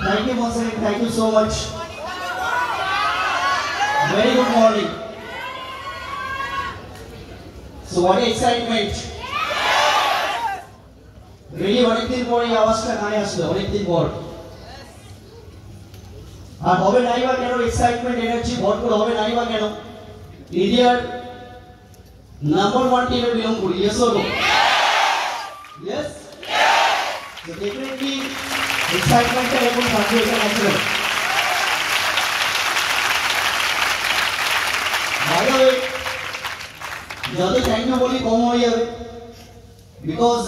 Thank you once again. Thank you so much. Very good morning. So what an excitement. Really অনেক দিন পরে এই আওয়াজটা কানে আসলো, অনেক দিন পর। আর হবে নাই বা কেন এক্সাইটমেন্ট এনার্জি ভরপুর হবে নাই বা কেন? ইন্ডিয়ার নাম্বার 1 টিমে বিলং করি, yes or no? Yes? So definitely excitement টা এখন থাকবে এটা ন্যাচারাল। By the way, যদি থ্যাংক ইউ বলি কম হয়ে যাবে, বিকজ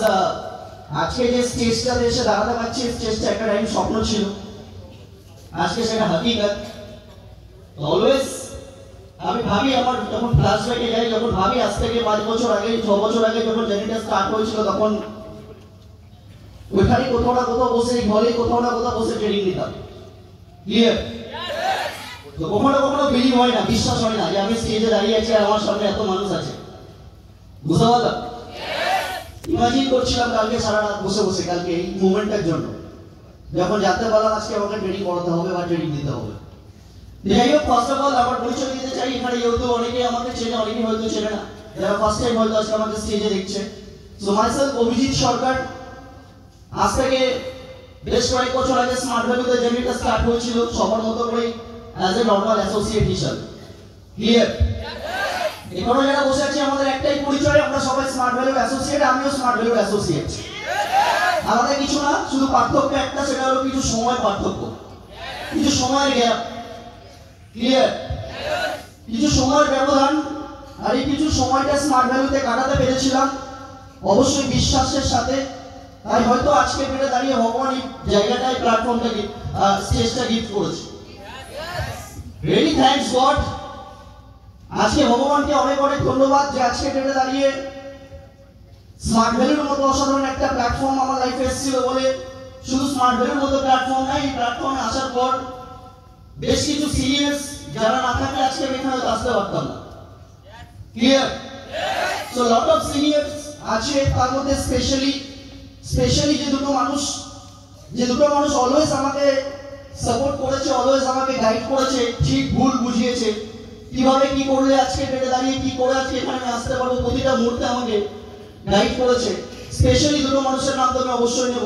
আজকে যে স্টেজটাতে এসে দাঁড়াতে পারছি, স্টেজটা একটা টাইম স্বপ্ন ছিল, আজকে সেটা হাকিকত। অলওয়েজ আমি ভাবি, আমার যখন ফ্ল্যাশব্যাকে যাই, যখন ভাবি আজ থেকে 5 বছর আগে 6 বছর আগে যখন জার্নিটা স্টার্ট হয়েছিল, তখন ওইখানে কোথাও না কোথাও বসে, ঘরে কোথাও না কোথাও বসে ট্রেনিং নিতাম। ক্লিয়ার? তো কখনো কখনো বিলিভ হয় না, বিশ্বাস হয় না যে আমি স্টেজে দাঁড়িয়ে আছি আর আমার সামনে এত মানুষ আছে। বুঝতে পারলাম? ইমাজিন করছিলাম কালকে সারা রাত বসে বসে, কালকে এই মুভমেন্টের জন্য, যখন জানতে পারলাম আজকে আমাকে ট্রেনিং করাতে হবে বা ট্রেনিং দিতে হবে। যাই হোক, ফার্স্ট অফ অল আমার পরিচয় দিতে চাই। এখানে যেহেতু অনেকেই আমাকে চেনে, অনেকেই হয়তো চেনে না, যারা ফার্স্ট টাইম হয়তো আজকে আমাকে স্টেজে দেখছে। সো মাইসেলফ অভিজিৎ সরকার। আজ থেকে বেশ কয়েক বছর আগে স্মার্ট ভ্যালুতে জার্নিটা স্টার্ট হয়েছিল সবার মতো করে অ্যাজ এ নর্মাল অ্যাসোসিয়েট হিসাবে। ক্লিয়ার? এখানে যারা বসে আছি আমাদের একটাই পরিচয়, আমরা সবাই স্মার্ট ভ্যালুর অ্যাসোসিয়েট, আমিও স্মার্ট ভ্যালুর অ্যাসোসিয়েট। আলাদা কিছু না, শুধু পার্থক্য একটা, সেটা হলো কিছু সময় পার্থক্য, কিছু সময়ের গ্যাপ। ক্লিয়ার? কিছু সময়ের ব্যবধান। আর এই কিছু সময়টা স্মার্ট ভ্যালুতে কাটাতে পেরেছিলাম, অবশ্যই বিশ্বাসের সাথে। তাই হয়তো আজকে পেটে দাঁড়িয়ে ভগবান এই জায়গাটায় প্ল্যাটফর্মটাকে স্টেজটা গিফট করেছে। Really thanks god. আজকে ভগবানকে অনেক অনেক ধন্যবাদ যে আজকে পেটে দাঁড়িয়ে স্মার্ট ভ্যালুর মতো অসাধারণ একটা প্ল্যাটফর্ম আমার লাইফে এসেছিল বলে, শুধু স্মার্ট ভ্যালুর মতো প্ল্যাটফর্ম নাই, এই প্ল্যাটফর্মে আসার পর বেশ কিছু সিনিয়র্স যারা না থাকলে আজকে আমি এখানে আসতে পারতাম না। Clear? So lot of seniors আছে, তার মধ্যে স্পেশালি যে দুটো মানুষ অলওয়েজ আমাকে সাপোর্ট করেছে, অলওয়েজ আমাকে গাইড করেছে, ঠিক ভুল বুঝিয়েছে, কিভাবে কি করলে আজকে পেটে দাঁড়িয়ে কি করে আজকে এখানে আমি আসতে পারবো, প্রতিটা মুহূর্তে আমাকে গাইড করেছে। স্পেশালি দুটো মানুষের নাম তো আমি অবশ্যই নেব।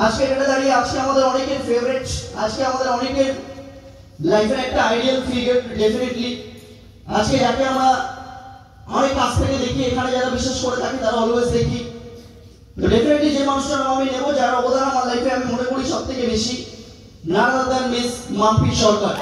আজকে পেটে দাঁড়িয়ে আজকে আমাদের অনেকের ফেভারিট, আজকে আমাদের অনেকের লাইফের একটা আইডিয়াল ফিগার ডেফিনেটলি। আজকে যাকে আমরা অনেক কাছ থেকে দেখি, এখানে যারা বিশেষ করে থাকি তারা অলওয়েজ দেখি, তো ডেফিনেটলি যে মানুষটার নাম আমি নেব, যার অবদান আমার লাইফে আমি মনে করি সব থেকে বেশি, none other than miss Mampi Sarkar.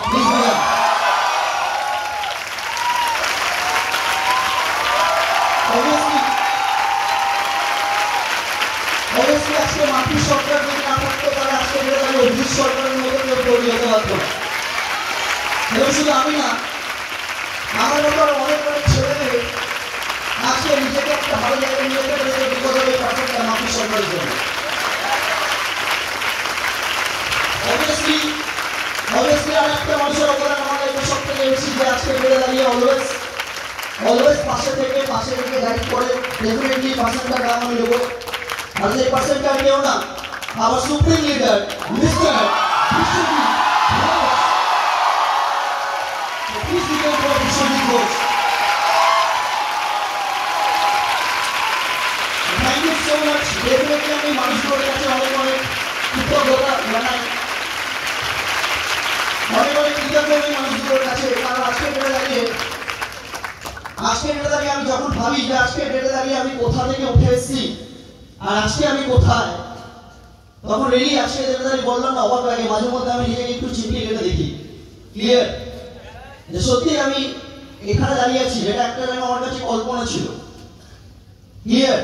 Obviously আজকে মাম্পি সরকার যদি না থাকতো তাহলে আজকে অভিজিৎ সরকারের মতো কেউ তৈরি হতে পারতো না। এবং শুধু আমি না, আমার মতো অনেক অনেক ছেলে মেয়ে আজকে নিজেকে একটা ভালো জায়গায় নিয়ে যেতে পেরেছে বিকজ অফ এই পারফেক্টটা মাম্পি সরকারের জন্য। অবভিয়াসলি আর একটা মানুষের অবদান আমার লাইফে সব থেকে বেশি, যে আজকে বেড়ে দাঁড়িয়ে অলওয়েজ পাশে থেকে গাইড করে। ডেফিনেটলি পার্সেন্টটা নাম আমি নেবো, আর সেই পার্সেন্টটা কেউ না, আমার supreme leader mister Biswajit Ghosh. Thank you so much. Definitely আমি মানুষগুলোর কাছে অনেক অনেক কৃতজ্ঞতা জানাই, অনেক অনেক কৃতজ্ঞ আমি মানুষগুলোর কাছে। কারণ আজকে ডেটে দাঁড়িয়ে আমি যখন ভাবি যে আজকে ডেটে দাঁড়িয়ে আমি কোথা থেকে উঠে এসেছি আর আজকে আমি কোথায়, তখন রেলি আজকে ডেটে দাঁড়িয়ে বললাম না, অবাক লাগে। মাঝে মধ্যে আমি নিজেকে একটু চিমটি কেটে দেখি। ক্লিয়ার? যে সত্যি আমি এখানে দাঁড়িয়ে আছি, যেটা একটা যেন আমার কাছে কল্পনা ছিল। ক্লিয়ার?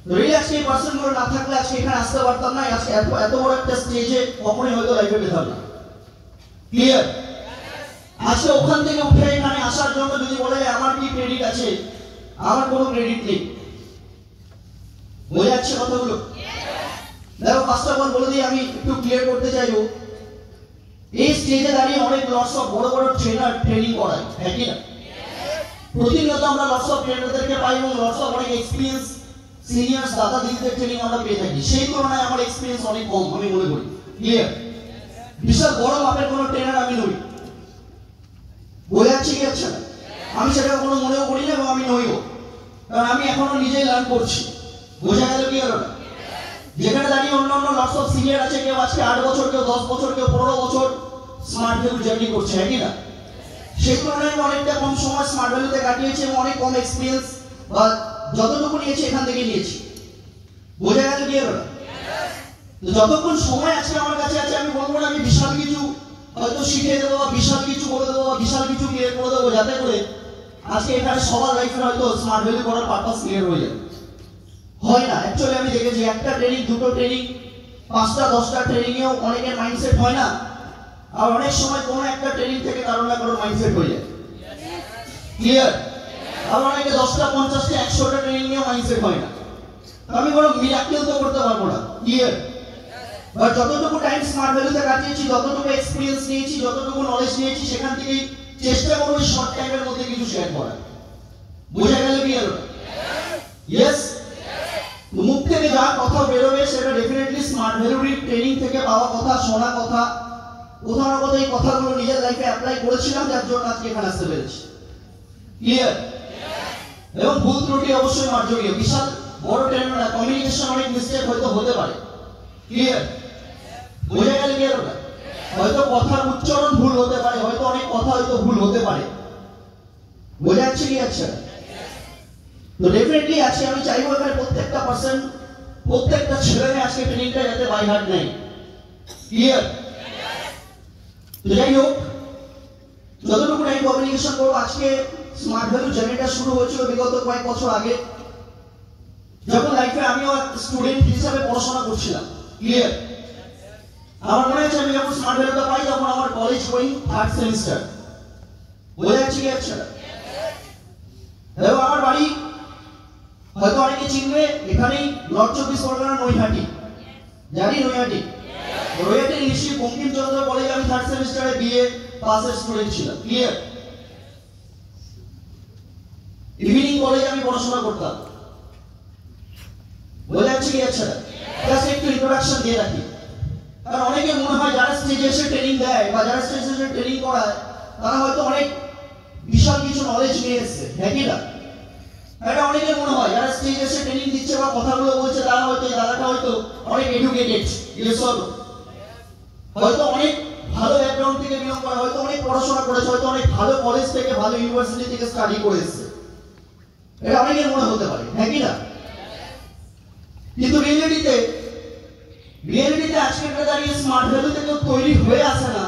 রেলি আজকে এই পার্সনগুলো না থাকলে আজকে এখানে আসতে পারতাম না, আজকে এত বড় একটা স্টেজে কখনোই হয়তো লাইফে পেতাম না। ক্লিয়ার? আজকে ওখান থেকে উঠে এখানে আসার জন্য যদি বলে আমার কি ক্রেডিট আছে, আমার কোনো ক্রেডিট নেই। বোঝা যাচ্ছে কথাগুলো? দেখো, ফার্স্ট অফ অল বলে দিই, আমি একটু ক্লিয়ার করতে চাইবো, এই স্টেজে দাঁড়িয়ে অনেক লটস অফ বড় বড় ট্রেনার ট্রেনিং করায়, হ্যাঁ কি না? প্রতিনিয়ত আমরা লটস অফ ট্রেনারদেরকে পাই এবং লটস অফ অনেক এক্সপিরিয়েন্স সিনিয়র্স দাদা দিদিদের ট্রেনিং আমরা পেয়ে থাকি। সেই তুলনায় আমার এক্সপিরিয়েন্স অনেক কম আমি মনে করি। ক্লিয়ার? বিশাল বড় মাপের কোনো ট্রেনার আমি নই। বোঝা যাচ্ছে কি যাচ্ছে না? আমি সেটা কোনো মনেও করি না এবং আমি নইও, কারণ আমি এখনো নিজেই লার্ন করছি। বোঝা গেল কি হলো না? যেখানে দাঁড়িয়ে অন্যান্য লটস অফ সিনিয়র আছে, কেউ আজকে 8 বছর, কেউ 10 বছর, কেউ 15 বছর স্মার্ট ভ্যালু জার্নি করছে, হ্যাঁ কি না? সেই তুলনায় আমি অনেকটা কম সময় স্মার্ট ভ্যালুতে কাটিয়েছি এবং অনেক কম এক্সপিরিয়েন্স বা যতটুকু নিয়েছি এখান থেকে নিয়েছি। বোঝা গেল কি হলো না? যতক্ষণ সময় আজকে আমার কাছে আছে, আমি বলবো না আমি বিশাল কিছু হয়তো শিখিয়ে দেবো বা বিশাল কিছু বলে দেবো বা বিশাল কিছু ক্লিয়ার করে দেবো, যাতে করে আজকে এখানে সবার লাইফে হয়তো স্মার্ট ভ্যালু করার পারপাস ক্লিয়ার হয়ে যাবে। হয় না। অ্যাকচুয়ালি আমি দেখেছি একটা ট্রেনিং, দুটো ট্রেনিং, 5টা 10টা ট্রেনিংয়েও অনেকের মাইন্ডসেট হয় না, আর অনেক সময় কোনো একটা ট্রেনিং থেকে কারণ না কারোর মাইন্ডসেট হয়ে যায়। ক্লিয়ার? আবার অনেকে 10টা 50টা 100টা ট্রেনিং নিয়েও মাইন্ডসেট হয় না। আমি কোনো মিরাকেল তো করতে পারবো না। ক্লিয়ার? বাট যতটুকু টাইম স্মার্ট ভ্যালুতে কাটিয়েছি, যতটুকু এক্সপিরিয়েন্স নিয়েছি, যতটুকু নলেজ নিয়েছি, সেখান থেকেই চেষ্টা করবো শর্ট টাইমের মধ্যে কিছু শেয়ার করার। বোঝা গেল কি হলো? ইয়েস? মুখ থেকে যা কথা বেরোবে সেটা ডেফিনেটলি স্মার্ট ভ্যালুর ট্রেনিং থেকে পাওয়া কথা, শোনা কথা, কোথাও না কোথাও এই কথাগুলো নিজের লাইফে অ্যাপ্লাই করেছিলাম, যার জন্য আজকে এখানে আসতে পেরেছি। ক্লিয়ার? এবং ভুল ত্রুটি অবশ্যই মার্জনীয়। বিশাল বড় ট্রেনার না, কমিউনিকেশন অনেক মিস্টেক হয়তো হতে পারে। ক্লিয়ার? বোঝা গেল কি হলো? হয়তো কথার উচ্চারণ ভুল হতে পারে, হয়তো অনেক কথা হয়তো ভুল হতে পারে। বোঝা যাচ্ছে কি যাচ্ছে? তো ডেফিনেটলি আজকে আমি চাইবো এখানে প্রত্যেকটা পার্সন, প্রত্যেকটা ছেলে মেয়ে আজকে ট্রেনিংটা যাতে বাই হার্ট নেয়। ক্লিয়ার? তো যাই হোক, যতটুকু টাইম কমিউনিকেশন করবো, আজকে স্মার্ট ভ্যালু জার্নিটা শুরু হয়েছিল বিগত কয়েক বছর আগে। স্টুডেন্ট হিসেবে পড়াশোনা করছিলাম। ক্লিয়ার? আমার মনে আছে আমি যখন স্মার্ট ভ্যালুটা পাই তখন আমার কলেজ গোয়িং 3rd সেমিস্টার। বোঝা যাচ্ছে কি আচ্ছা? এবং আমার বাড়ি হয়তো অনেকে চিনবে, এখানেই নর্থ 24 পরগনা নৈহাটি। জানি নৈহাটি? নৈহাটি ঋষি বঙ্কিমচন্দ্র কলেজে আমি 3rd সেমিস্টারে বিএ পাসের স্টুডেন্ট ছিলাম। ক্লিয়ার? ইভিনিং কলেজে আমি পড়াশোনা করতাম। বোঝা যাচ্ছে কি আচ্ছা? জাস্ট একটু ইন্ট্রোডাকশন দিয়ে রাখি, কারণ অনেকে মনে হয় যারা স্টেজে এসে ট্রেনিং দেয় বা যারা স্টেজে এসে ট্রেনিং করায় তারা হয়তো অনেক বিশাল কিছু নলেজ নিয়ে এসছে। হ্যাঁ কি না? এটা অনেকের মনে হয় যারা স্টেজে এসে ট্রেনিং দিচ্ছে বা কথাগুলো বলছে তারা হয়তো দাদাটা হয়তো অনেক এডুকেটেড, হয়তো অনেক ভালো ব্যাকগ্রাউন্ড থেকে বিলং করে, হয়তো অনেক পড়াশোনা করেছে, হয়তো অনেক ভালো কলেজ থেকে ভালো ইউনিভার্সিটি থেকে স্টাডি করে এসছে। এটা অনেকের মনে হতে পারে। হ্যাঁ কি না? কিন্তু রিয়েলিটিতে আজকে দাঁড়িয়ে স্মার্ট ভ্যালুতে কেউ তৈরি হয়ে আসে না,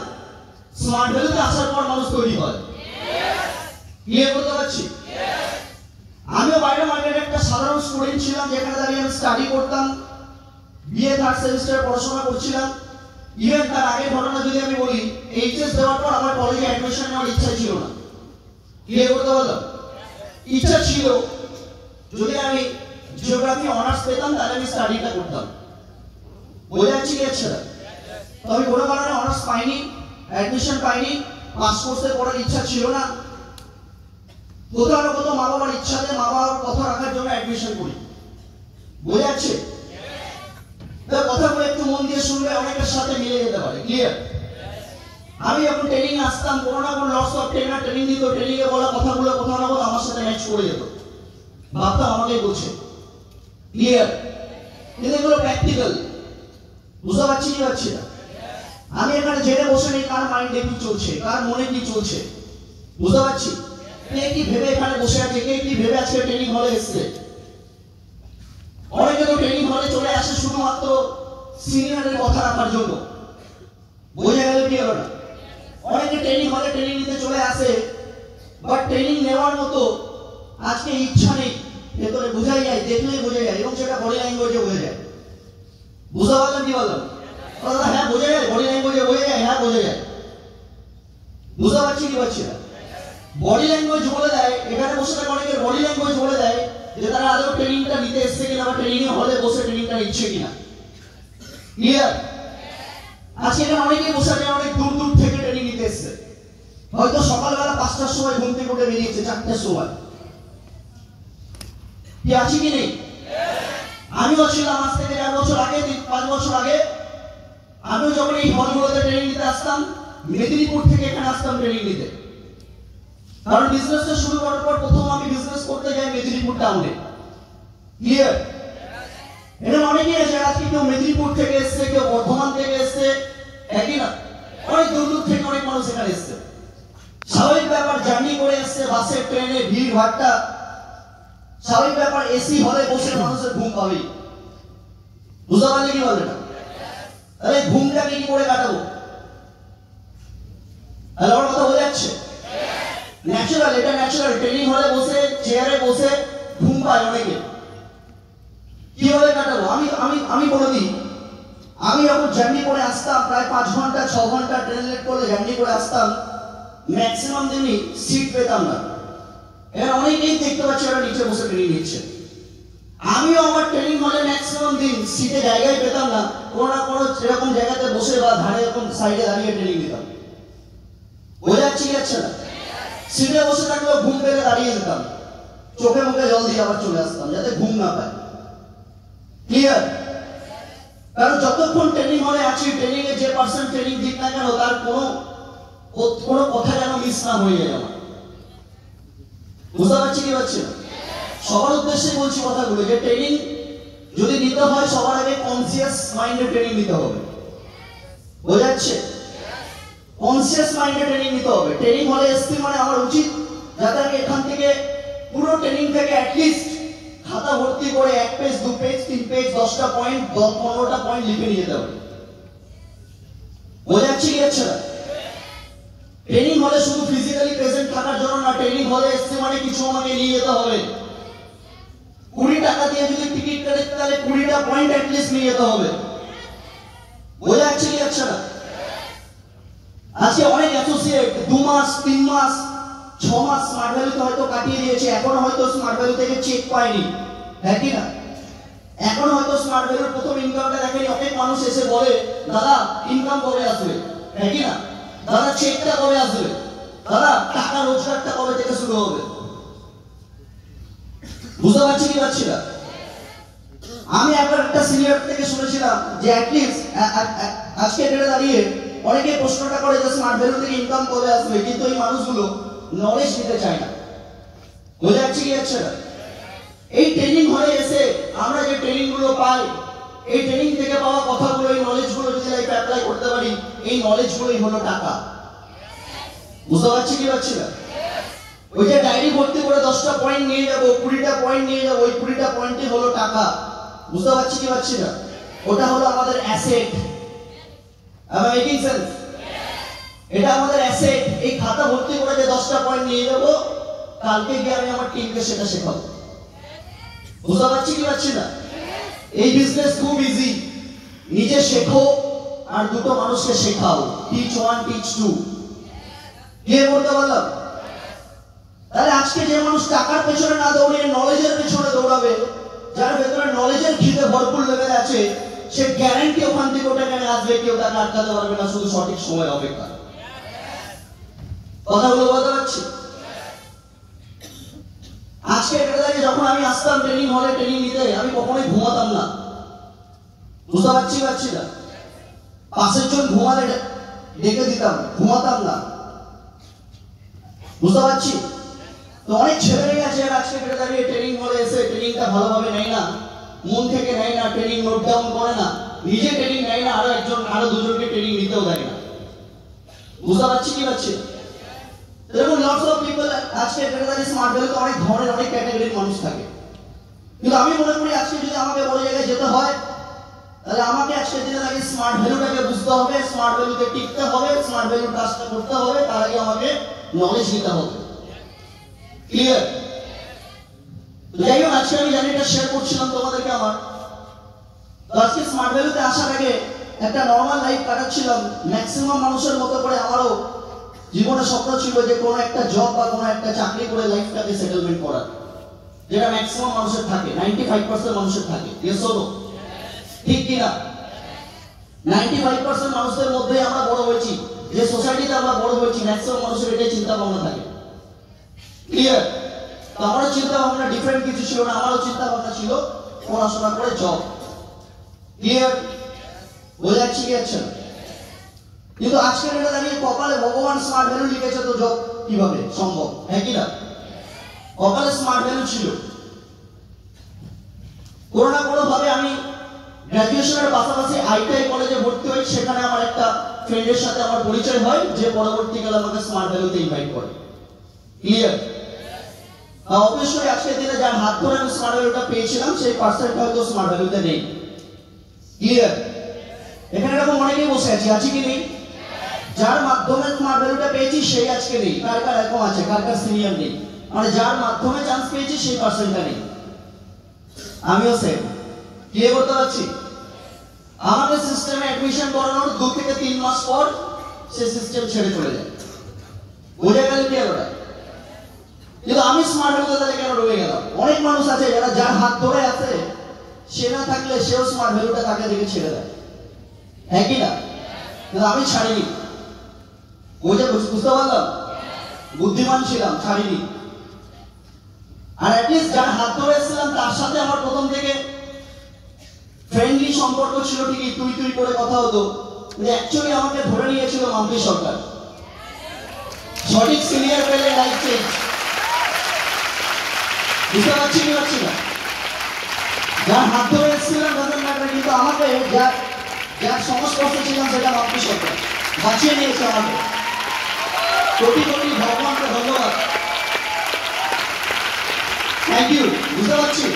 স্মার্ট ভ্যালুতে আসার পর মানুষ তৈরি হয়। ক্লিয়ার করতে পারছি? আমিও বাইরে মার্কেটে একটা সাধারণ স্টুডেন্ট ছিলাম, যেখানে দাঁড়িয়ে আমি স্টাডি করতাম, বিএ 3rd সেমিস্টারে পড়াশোনা করছিলাম। ইভেন তার আগের ঘটনা যদি আমি বলি, এইচএস দেওয়ার পর আমার কলেজে অ্যাডমিশন নেওয়ার ইচ্ছা ছিল না। ক্লিয়ার করতে পারলাম? ইচ্ছা ছিল যদি আমি জিওগ্রাফি অনার্স পেতাম তাহলে আমি স্টাডিটা করতাম। বোঝা যাচ্ছে কি আচ্ছা? তো আমি কোনো কারণে অনার্স পাইনি, অ্যাডমিশন পাইনি, পাস কোর্সে পড়ার ইচ্ছা ছিল না। কোথাও না কোথাও মা বাবার ইচ্ছাতে মা বাবার কথা রাখার জন্য অ্যাডমিশন করি। বোঝা যাচ্ছে? কথাগুলো একটু মন দিয়ে শুনলে অনেকের সাথে মিলে যেতে পারে। ক্লিয়ার? আমি যখন ট্রেনিং আসতাম, কোনো না কোনো লস অফ ট্রেনার ট্রেনিং দিত, ট্রেনিং এ বলা কথাগুলো কোথাও না কোথাও আমার সাথে ম্যাচ করে যেত, ভাবতাম আমাকেই বলছে। ক্লিয়ার? কিন্তু এগুলো প্র্যাকটিক্যাল। বুঝতে পারছি কি পারছি না? আমি এখানে জেনে বসে নেই কার মাইন্ডে কি চলছে, কার মনে কি চলছে। বুঝতে পারছি? কে কি ভেবে এখানে বসে আছে, কে কি ভেবে আজকে ট্রেনিং হলে এসছে। অনেকে তো ট্রেনিং হলে চলে আসে শুধুমাত্র সিনিয়রের কথা রাখার জন্য। বোঝা গেল কি হলো না? অনেকে ট্রেনিং হলে ট্রেনিং নিতে চলে আসে, বাট ট্রেনিং নেওয়ার মতো আজকে ইচ্ছা নেই। ভেতরে বোঝাই যায়, দেখলেই বোঝা যায়, এবং সেটা বডি ল্যাঙ্গুয়েজে বোঝা যায়। বুঝতে পারলাম কি বললাম? হ্যাঁ বোঝা যায়, বডি ল্যাঙ্গুয়েজে বোঝা যায়, হ্যাঁ বোঝা যায়। বুঝতে পারছি কি পারছি না? বডি ল্যাঙ্গুয়েজ বলে দেয়, এখানে বসে থাকা অনেকের বডি ল্যাঙ্গুয়েজ বলে দেয় যে তারা আদৌ ট্রেনিংটা নিতে এসছে কিনা বা ট্রেনিং এ হলে বসে ট্রেনিংটা নিচ্ছে কিনা। ক্লিয়ার? আজকে এখানে অনেকেই বসে আছে অনেক দূর দূর থেকে ট্রেনিং নিতে এসছে, হয়তো সকালবেলা 5টার সময় ঘুম থেকে উঠে বেরিয়েছে 4টার সময়। কি আছে কি নেই? আমিও ছিলাম আজ থেকে 4 বছর আগে, 5 বছর আগে। আমিও যখন এই হলগুলোতে ট্রেনিং নিতে আসতাম, মেদিনীপুর থেকে এখানে আসতাম ট্রেনিং নিতে, কারণ বিজনেসটা শুরু করার পর প্রথম আমি বিজনেস করতে যাই মেদিনীপুর টাউনে। ক্লিয়ার? এখানে অনেকেই আছে, আজকে কেউ মেদিনীপুর থেকে এসছে, কেউ বর্ধমান থেকে এসছে, একই না? অনেক দূর দূর থেকে অনেক মানুষ এখানে এসছে। স্বাভাবিক ব্যাপার, জার্নি করে এসছে, বাসে ট্রেনে ভিড় ভাট্টা স্বাভাবিক ব্যাপার। এসি হলে বসে মানুষের ঘুম পাবেই। বুঝতে পারলে কি বলে না? তাহলে ঘুমটাকে কি করে কাটাবো? তাহলে আমার কথা বোঝা যাচ্ছে? ন্যাচারাল, এটা ন্যাচারাল। ট্রেনিং হলে বসে চেয়ারে বসে ঘুম পায় অনেকে। কিভাবে কাটাবো? আমি বলে দিই, আমি যখন জার্নি করে আসতাম প্রায় 5 ঘন্টা 6 ঘন্টা ট্রেন লেট করলে জার্নি করে আসতাম, ম্যাক্সিমাম দিনই সিট পেতাম না। এখানে অনেকেই দেখতে পাচ্ছি ওরা নিচে বসে ট্রেনিং নিচ্ছে। আমিও আমার ট্রেনিং হলে ম্যাক্সিমাম দিন সিটে জায়গায় পেতাম না, কোনো না কোনো এরকম জায়গাতে বসে বা ধারে এরকম সাইডে দাঁড়িয়ে ট্রেনিং দিতাম। বোঝা যাচ্ছে কি যাচ্ছে না? সিটে বসে থাকলেও ঘুম পেলে দাঁড়িয়ে যেতাম, চোখে মুখে জল দিয়ে আবার চলে আসতাম যাতে ঘুম না পায়। ক্লিয়ার? কারণ যতক্ষণ ট্রেনিং হলে আছি, ট্রেনিং এ যে পার্সন ট্রেনিং দিক না কেন তার কোনো কথা যেন মিস না হয়ে যায় আমার। বুঝতে পারছি কি পারছি না? সবার উদ্দেশ্যে বলছি কথাগুলো, যে ট্রেনিং যদি নিতে হয় সবার আগে কনসিয়াস মাইন্ডে ট্রেনিং নিতে হবে। বোঝা যাচ্ছে? কনসিয়াস মাইন্ডে ট্রেনিং নিতে হবে। ট্রেনিং হলে এসছি মানে আমার উচিত যাতে আমি এখান থেকে পুরো ট্রেনিং থেকে অ্যাটলিস্ট খাতা ভর্তি করে 1 পেজ 2 পেজ 3 পেজ 10টা পয়েন্ট 15টা পয়েন্ট লিখে নিয়ে যেতে হবে। বোঝা যাচ্ছে কি যাচ্ছে না? ট্রেনিং হলে শুধু ফিজিক্যালি প্রেজেন্ট থাকার জন্য না, ট্রেনিং হলে এসছে মানে কিছু আমাকে নিয়ে যেতে হবে। 20 টাকা দিয়ে যদি টিকিট তাহলে 20টা পয়েন্ট অ্যাটলিস্ট নিয়ে যেতে হবে। বোঝা যাচ্ছে কি যাচ্ছে না? আজকে অনেক অ্যাসোসিয়েট 2 মাস 3 মাস 6 মাস স্মার্ট ভ্যালুতে হয়তো কাটিয়ে দিয়েছে, এখনো হয়তো স্মার্ট ভ্যালু থেকে চেক পায়নি, হ্যাঁ কি না? এখন হয়তো স্মার্ট ভ্যালুর প্রথম ইনকামটা দেখেনি। অনেক মানুষ এসে বলে, দাদা ইনকাম কবে আসবে, হ্যাঁ কি না? দাদা চেকটা কবে আসবে, দাদা টাকা রোজগারটা কবে থেকে শুরু হবে? বুঝতে পারছি কি পারছি না? আমি একবার একটা সিনিয়র থেকে শুনেছিলাম যে অ্যাটলিস্ট আজকে ডেটে দাঁড়িয়ে অনেকে প্রশ্নটা করে যে স্মার্ট ভ্যালু থেকে ইনকাম কবে আসবে, কিন্তু এই মানুষগুলো নলেজ নিতে চায় না। বোঝা যাচ্ছে কি যাচ্ছে না? এই ট্রেনিং হলে এসে আমরা যে ট্রেনিং গুলো পাই, এই ট্রেনিং থেকে পাওয়া কথাগুলো, এই নলেজ গুলো যদি লাইফে অ্যাপ্লাই করতে পারি, এই নলেজ গুলোই হলো টাকা। বুঝতে পারছি কি পারছি না? ওই যে ডায়েরি ভর্তি করে 10টা পয়েন্ট নিয়ে যাব, 20টা পয়েন্ট নিয়ে যাব, ওই 20টা পয়েন্টই হলো টাকা। বুঝতে পারছি কি পারছি না? ওটা হলো আমাদের asset. Am I making sense? এটা আমাদের অ্যাসেট। এই খাতা ভর্তি করে যে 10টা পয়েন্ট নিয়ে যাব, কালকে গিয়ে আমি আমার টিমকে সেটা শেখাবো। বুঝতে পারছি কি পারছি না? এই বিজনেস খুব ইজি। নিজে শেখো আর দুটো মানুষকে শেখাও। Teach 1 teach 2। কে বলতে পারলাম? তাহলে আজকে যে মানুষ টাকার পেছনে না দৌড়িয়ে নলেজের পেছনে দৌড়াবে, যার ভেতরে নলেজের খিদে ভরপুর লেভেলে আছে, সে গ্যারান্টি ওখান থেকে ওটা কেন আসবে, কেউ তাকে আটকাতে পারবে না, শুধু সঠিক সময় অপেক্ষা। কথাগুলো বলতে পারছি? আজকে এটা দেখে যখন আমি আসতাম ট্রেনিং হলে ট্রেনিং নিতে, আমি কখনোই ঘুমাতাম না। বুঝতে পারছি না? পাশের জন ঘুমালে ডেকে দিতাম, ঘুমাতাম না। বুঝতে পারছি? তো অনেক ছেলেরাই আছে আজকে এটা দাঁড়িয়ে ট্রেনিং হলে এসে ট্রেনিংটা ভালোভাবে নেয় না, মন থেকে নেয় না, ট্রেনিং নোট ডাউন করে না, নিজে ট্রেনিং নেয় না, আরো দুজনকে ট্রেনিং নিতেও দেয় না। বুঝতে পারছি কি পারছি? দেখুন, লটস অফ পিপল আজকে এটা দাঁড়িয়ে স্মার্ট ভ্যালুতে অনেক ধরনের অনেক ক্যাটাগরির মানুষ থাকে। কিন্তু আমি মনে করি আজকে যদি আমাকে বড় জায়গায় যেতে হয়, তাহলে আমাকে আজকে দিনে দাঁড়িয়ে স্মার্ট ভ্যালুটাকে বুঝতে হবে, স্মার্ট ভ্যালুতে টিকতে হবে, স্মার্ট ভ্যালুর কাজটা করতে হবে, তার আগে আমাকে নলেজ নিতে হবে। ক্লিয়ার? যাই হোক, আজকে আমি জানি এটা শেয়ার করছিলাম তোমাদেরকে আমার। আজকে স্মার্ট ভ্যালুতে আসার আগে একটা নর্মাল লাইফ কাটাচ্ছিলাম। ম্যাক্সিমাম মানুষের মতো করে আমারও জীবনে স্বপ্ন ছিল যে কোনো একটা জব বা কোনো একটা চাকরি করে লাইফটাকে সেটেলমেন্ট করার, যেটা ম্যাক্সিমাম মানুষের থাকে, 95% মানুষের থাকে। Yes or no? ঠিক কিনা? 95% মানুষদের মধ্যে আমরা বড় হয়েছি, যে সোসাইটিতে আমরা বড় হয়েছি, ম্যাক্সিমাম মানুষের এটাই চিন্তা ভাবনা থাকে। ক্লিয়ার? তো আমারও চিন্তা ভাবনা ডিফারেন্ট কিছু ছিল না। আমারও চিন্তা ভাবনা ছিল পড়াশোনা করে জব। ক্লিয়ার? বোঝা যাচ্ছে কি যাচ্ছে না? কিন্তু আজকের এটা দাঁড়িয়ে কপালে ভগবান স্মার্ট ভ্যালু লিখেছে, তো জব কিভাবে সম্ভব, হ্যাঁ কি না? কপালে স্মার্ট ভ্যালু ছিল। কোনো না কোনো ভাবে আমি গ্র্যাজুয়েশনের পাশাপাশি আইটিআই কলেজে ভর্তি হই। সেখানে আমার একটা ফ্রেন্ডের সাথে আমার পরিচয় হয়, যে পরবর্তীকালে আমাকে স্মার্ট ভ্যালুতে ইনভাইট করে। ক্লিয়ার? অবশ্যই আজকের দিনে যার হাত ধরে আমি স্মার্ট ভ্যালুটা পেয়েছিলাম, সেই পার্সেন্টটা হয়তো স্মার্ট ভ্যালুতে নেই। ক্লিয়ার? এখানে এরকম অনেকেই বসে আছি কি নেই? যার মাধ্যমে স্মার্ট ভ্যালুটা পেয়েছি সেই আজকে নেই। কার কার এরকম আছে? কার কার সিনিয়র নেই? মানে যার মাধ্যমে চান্স পেয়েছি সেই পার্সেন্টটা নেই। আমিও সেম। ক্লিয়ার করতে পারছি? আমাদের সিস্টেমে অ্যাডমিশন করানোর 2 থেকে 3 মাস পর সে সিস্টেম ছেড়ে চলে যায়। বোঝা গেল কি ওটা? কিন্তু আমি স্মার্ট ভ্যালুতে তাহলে কেন রয়ে গেলাম? অনেক মানুষ আছে যারা যার হাত ধরে আছে, সে না থাকলে সেও স্মার্ট ভ্যালুটা তাকে দেখে ছেড়ে দেয়, হ্যাঁ কি না? কিন্তু আমি ছাড়িনি। বুঝতে পারলাম? বুদ্ধিমান ছিলাম, ছাড়িনি। আর অ্যাটলিস্ট যার হাত ধরে এসেছিলাম তার সাথে আমার প্রথম থেকে ফ্রেন্ডলি সম্পর্ক ছিল ঠিকই, তুই তুই করে কথা হতো, কিন্তু অ্যাকচুয়ালি আমাকে ধরে নিয়েছিল মাম্পি সরকার। সঠিক সিনিয়র পেলে লাইফ চেঞ্জ। বুঝতে পারছি কি পারছি না? যার হাত ধরে এসেছিলাম তাদের ম্যাটার, কিন্তু আমাকে যার সংস্পর্শে ছিলাম সেটা মাম্পি সরকার বাঁচিয়ে নিয়েছে আমাকে। কোটি কোটি ভগবানকে ধন্যবাদ। Thank you. বুঝতে পারছি?